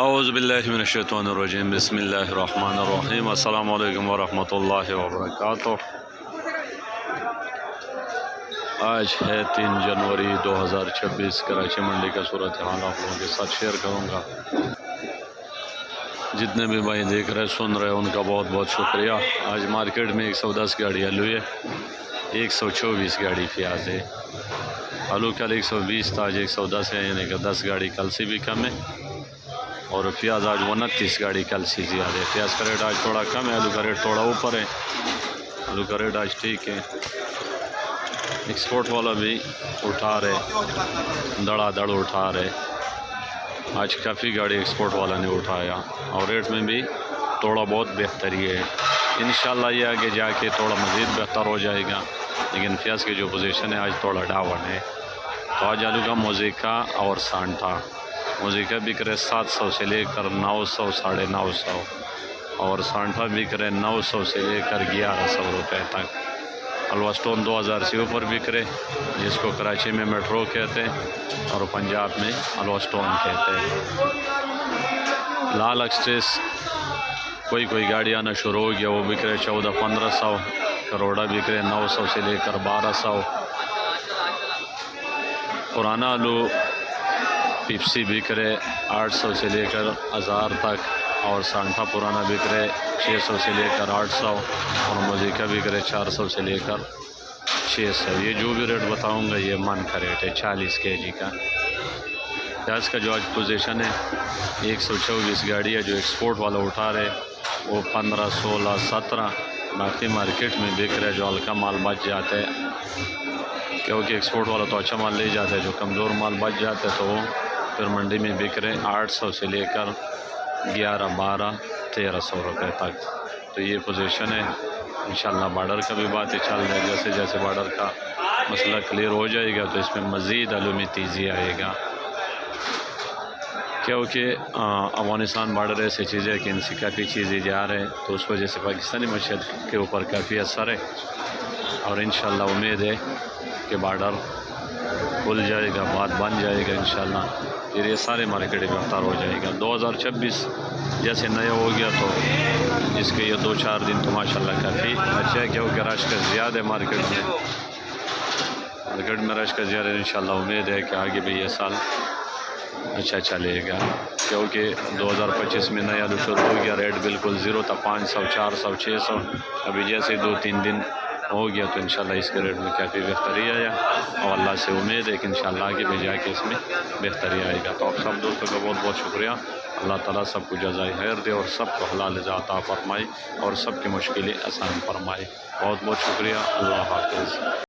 اعوذ باللہ من الشیطان الرجیم، بسم اللہ الرحمن الرحیم۔ السلام علیکم ورحمۃ اللہ وبرکاتہ۔ آج ہے 3 جنوری 2026۔ کراچی منڈی کا صورتحال آپ لوگوں کے ساتھ شیئر کروں گا۔ جتنے بھی بھائی دیکھ رہے سن رہے ان کا بہت بہت شکریہ۔ آج مارکیٹ میں 110 گاڑی آلو ہے، 124 گاڑی پیاز ہے۔ آلو کل 120 تھا، آج 110 ہے، یعنی کہ 10 گاڑی کل سے بھی کم ہے۔ اور پیاز آج 29 گاڑی کل سے زیادہ ہے۔ پیاز کا ریٹ آج تھوڑا کم ہے، آلو کا ریٹ تھوڑا اوپر ہے۔ آلو کا ریٹ آج ٹھیک ہے۔ ایکسپورٹ والا بھی اٹھا رہے، دڑا دڑ اٹھا رہے۔ آج کافی گاڑی ایکسپورٹ والا نے اٹھایا اور ریٹ میں بھی تھوڑا بہت بہتری ہے۔ انشاءاللہ یہ آگے جا کے تھوڑا مزید بہتر ہو جائے گا، لیکن پیاز کی جو پوزیشن ہے آج تھوڑا ڈاؤن ہے۔ تو آج آلو کا موزیکا اور سانٹا، موزیکا بک رہے 700 سے لے کر 900 950، اور سانٹا بک رہے 900 سے لے کر 1100 روپے تک۔ حلوہ اسٹون 2000 سے اوپر بک رہے، جس کو کراچی میں میٹرو کہتے ہیں اور پنجاب میں حلوہ اسٹون کہتے ہیں۔ لال ایکسپریس کوئی گاڑی آنا شروع ہو گیا، وہ بک رہے 1400-1500۔ کروڑا بک رہے 900 سے لے کر 1200۔ پرانا آلو پیپسی بک رہے 800 سے لے کر 1000 تک، اور سانٹا پرانا بک رہے 600 سے لے کر 800، اور موزیکا بک رہے 400 سے لے کر 600۔ یہ جو بھی ریٹ بتاؤں گا یہ من کا ریٹ ہے 40 kg کا۔ پیاز کا جو آج پوزیشن ہے 124 گاڑی ہے، جو ایکسپورٹ والا اٹھا رہے وہ 15 16 17۔ باقی مارکیٹ میں بک رہے جو ہلکا مال بچ جاتے ہیں، کیونکہ ایکسپورٹ والا تو اچھا مال لے جاتا ہے، جو کمزور مال بچ جاتا ہے تو وہ پھر منڈی میں بک رہے 800 سے لے کر 11 12 1300 روپے تک۔ تو یہ پوزیشن ہے۔ انشاءاللہ بارڈر کا بھی بات چل رہا ہے، جیسے جیسے بارڈر کا مسئلہ کلیئر ہو جائے گا تو اس میں مزید آلو میں تیزی آئے گا، کیونکہ افغانستان بارڈر ایسی چیز ہے کہ ان سے کافی چیزیں جا رہے ہیں، تو اس وجہ سے پاکستانی معیشت کے اوپر کافی اثر ہے۔ اور انشاءاللہ امید ہے کہ بارڈر کھل جائے گا، بات بن جائے گا انشاءاللہ، پھر یہ سارے مارکیٹ بہتر ہو جائے گا۔ 2026 جیسے نیا ہو گیا تو اس کے یہ 2-4 دن تو ماشاءاللہ کافی اچھا ہے، کیونکہ رش کا زیادہ ہے مارکیٹ میں رش کا زیادہ ہے۔ انشاءاللہ امید ہے کہ آگے بھی یہ سال اچھا چلے گا، کیونکہ 2025 میں نیا آلو شروع ہو گیا، ریٹ بالکل زیرو تھا، 500 400 600۔ ابھی جیسے 2-3 دن ہو گیا تو انشاءاللہ اس کے ریٹ میں کافی بہتری آیا، اور اللہ سے امید ہے کہ انشاءاللہ آگے بھی جا کے اس میں بہتری آئے گا۔ تو آپ سب دوستوں کا بہت بہت شکریہ۔ اللہ تعالیٰ سب کو جزائے خیر دے اور سب کو حلال رزق عطا فرمائے اور سب کی مشکلیں آسان فرمائے۔ بہت بہت شکریہ۔ اللہ حافظ۔